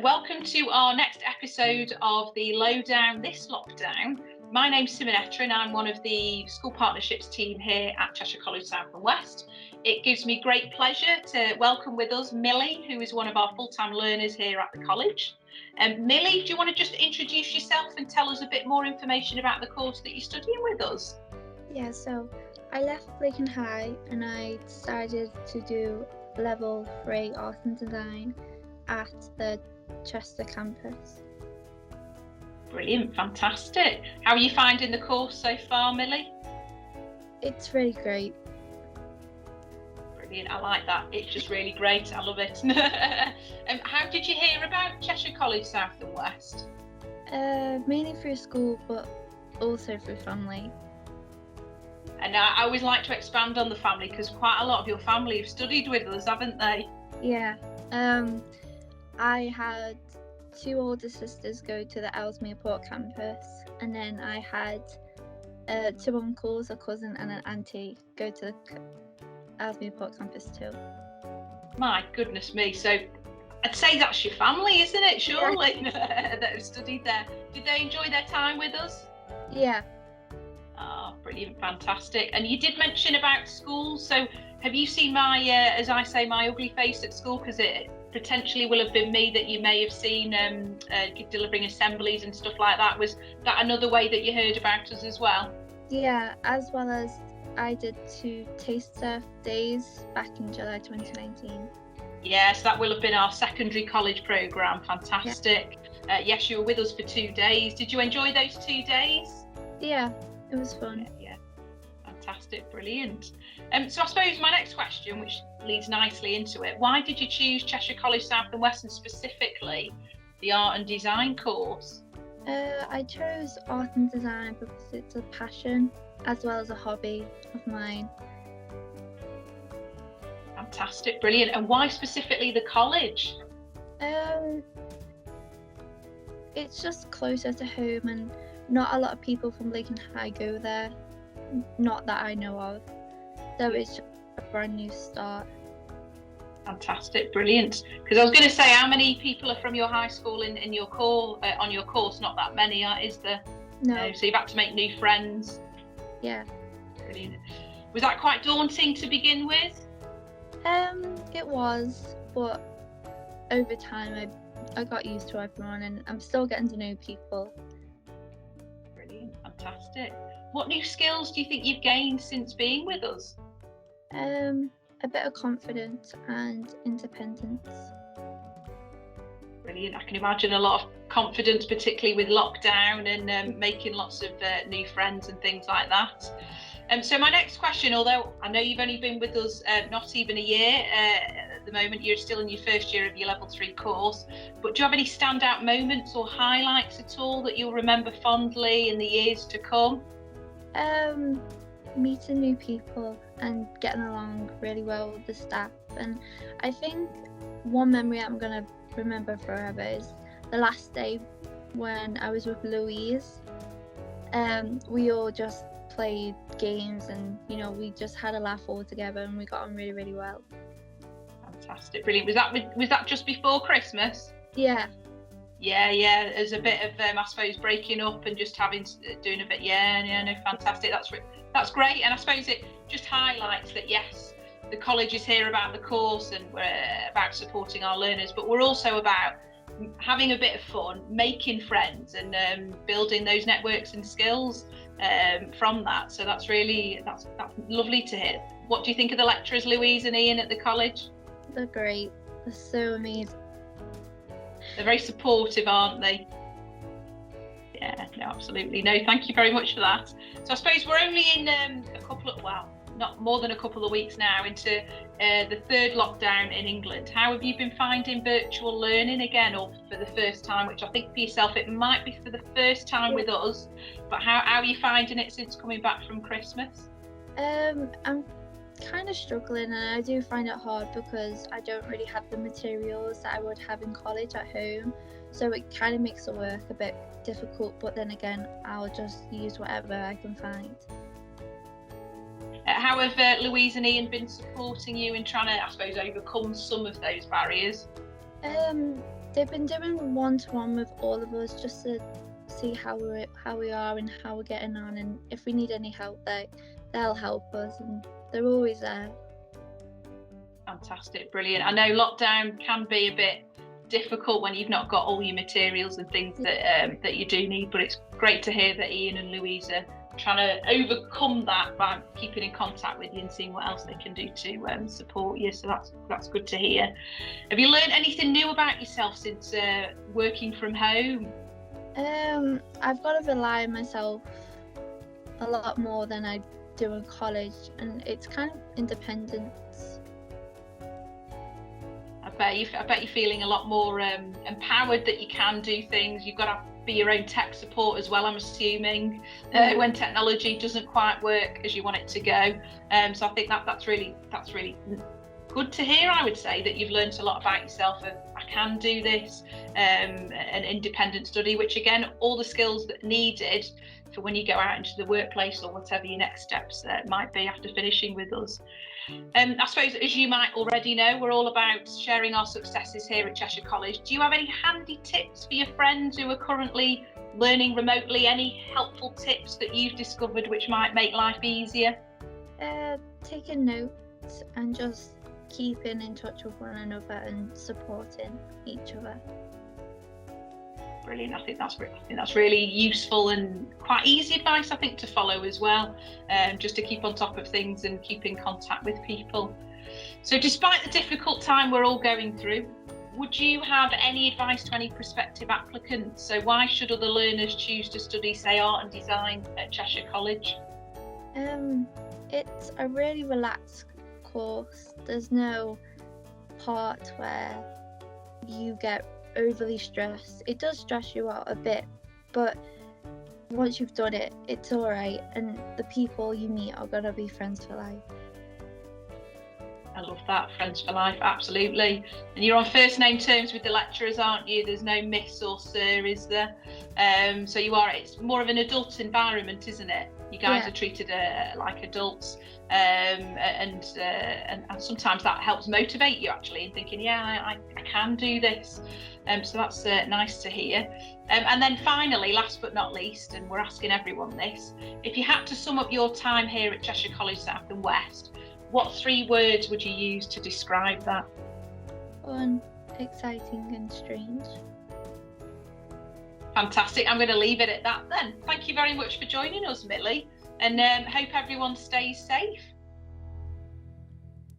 Welcome to our next episode of the Lowdown this lockdown. My name's Simonetta and I'm one of the school partnerships team here at Cheshire College South and West. It gives me great pleasure to welcome with us Millie, who is one of our full-time learners here at the college. Millie, do you want to just introduce yourself and tell us a bit more information about the course that you're studying with us? Yeah, so I left Laken High and I decided to do level 3 art and design at the Chester campus. Brilliant, fantastic. How are you finding the course so far, Millie? It's really great. Brilliant, I like that. It's just really great, I love it. How did you hear about Cheshire College South and West? Mainly through school, but also through family. And I always like to expand on the family because quite a lot of your family have studied with us, haven't they? Yeah. I had 2 older sisters go to the Ellesmere Port campus, and then I had 2 uncles, a cousin and an auntie go to the Ellesmere Port campus too. My goodness me, so I'd say that's your family, isn't it, surely, that have studied there. Did they enjoy their time with us? Yeah. Oh, brilliant, fantastic. And you did mention about school, so have you seen my, as I say, my ugly face at school? Because it potentially will have been me that you may have seen delivering assemblies and stuff like that. Was that another way that you heard about us as well? Yeah, as well as I did 2 taste surf days back in July 2019. Yes, that will have been our secondary college programme. Fantastic. Yeah. Yes, you were with us for 2 days. Did you enjoy those 2 days? Yeah, it was fun. Yeah. Fantastic, brilliant. So I suppose my next question, which leads nicely into it, why did you choose Cheshire College South and West, and specifically the art and design course? I chose art and design because it's a passion as well as a hobby of mine. Fantastic, brilliant. And why specifically the college? It's just closer to home and not a lot of people from Laken High go there, not that I know of. So it's just a brand new start. Fantastic, brilliant. Because I was going to say, how many people are from your high school in your on your course? Not that many, is there? No. So you've had to make new friends. Yeah. Brilliant. Was that quite daunting to begin with? It was, but over time I got used to everyone and I'm still getting to know people. Brilliant, fantastic. What new skills do you think you've gained since being with us? A bit of confidence and independence. Brilliant. I can imagine a lot of confidence, particularly with lockdown and making lots of new friends and things like that. So my next question, although I know you've only been with us not even a year, at the moment you're still in your first year of your level 3 course, but do you have any standout moments or highlights at all that you'll remember fondly in the years to come? Meeting new people and getting along really well with the staff, and I think one memory I'm going to remember forever is the last day when I was with Louise. We all just played games and we just had a laugh all together and we got on really, really well. Fantastic, brilliant. Was that just before Christmas? Yeah. Yeah, as a bit of I suppose breaking up and just doing a bit. No, fantastic. That's great, and I suppose it just highlights that yes, the college is here about the course and we're about supporting our learners, but we're also about having a bit of fun, making friends, and building those networks and skills from that. So that's lovely to hear. What do you think of the lecturers, Louise and Ian, at the college? They're great. They're so amazing. They're very supportive, aren't they? Yeah, no, absolutely. No, thank you very much for that. So I suppose we're only in not more than a couple of weeks now into the 3rd lockdown in England. How have you been finding virtual learning again, or for the first time, which I think for yourself it might be for the first time with us, but how are you finding it since coming back from Christmas? I'm kind of struggling, and I do find it hard because I don't really have the materials that I would have in college at home, so it kind of makes the work a bit difficult, but then again I'll just use whatever I can find. How have Louise and Ian been supporting you in trying to, I suppose, overcome some of those barriers? They've been doing one-to-one with all of us just to see how we are and how we're getting on, and if we need any help, they'll help us, and they're always there. Fantastic, brilliant. I know lockdown can be a bit difficult when you've not got all your materials and things that you do need, but it's great to hear that Ian and Louise are trying to overcome that by keeping in contact with you and seeing what else they can do to support you. So that's good to hear. Have you learned anything new about yourself since working from home? I've got to rely on myself a lot more than I do in college, and it's kind of independence. I bet you're feeling a lot more empowered that you can do things. You've got to be your own tech support as well, I'm assuming, when technology doesn't quite work as you want it to go. So I think that's really good to hear. I would say that you've learned a lot about yourself. I can do this, an independent study, which again, all the skills that are needed for when you go out into the workplace or whatever your next steps might be after finishing with us. I suppose, as you might already know, we're all about sharing our successes here at Cheshire College. Do you have any handy tips for your friends who are currently learning remotely? Any helpful tips that you've discovered which might make life easier? Taking notes and just keeping in touch with one another and supporting each other. Brilliant. I think that's really useful and quite easy advice, I think, to follow as well, just to keep on top of things and keep in contact with people. So despite the difficult time we're all going through, would you have any advice to any prospective applicants? So why should other learners choose to study, say, art and design at Cheshire College? It's a really relaxed course. There's no part where you get overly stressed. It does stress you out a bit, but once you've done it, it's all right, and the people you meet are gonna be friends for life. I love that, friends for life, absolutely. And you're on first name terms with the lecturers, aren't you? There's no miss or sir, is there? So you are. It's more of an adult environment, isn't it? You guys are treated like adults, and sometimes that helps motivate you actually in thinking, I can do this. So that's nice to hear. And then finally, last but not least, and we're asking everyone this, if you had to sum up your time here at Cheshire College South and West, what 3 words would you use to describe that? Fun, exciting and strange. Fantastic. I'm going to leave it at that then. Thank you very much for joining us, Millie, and hope everyone stays safe.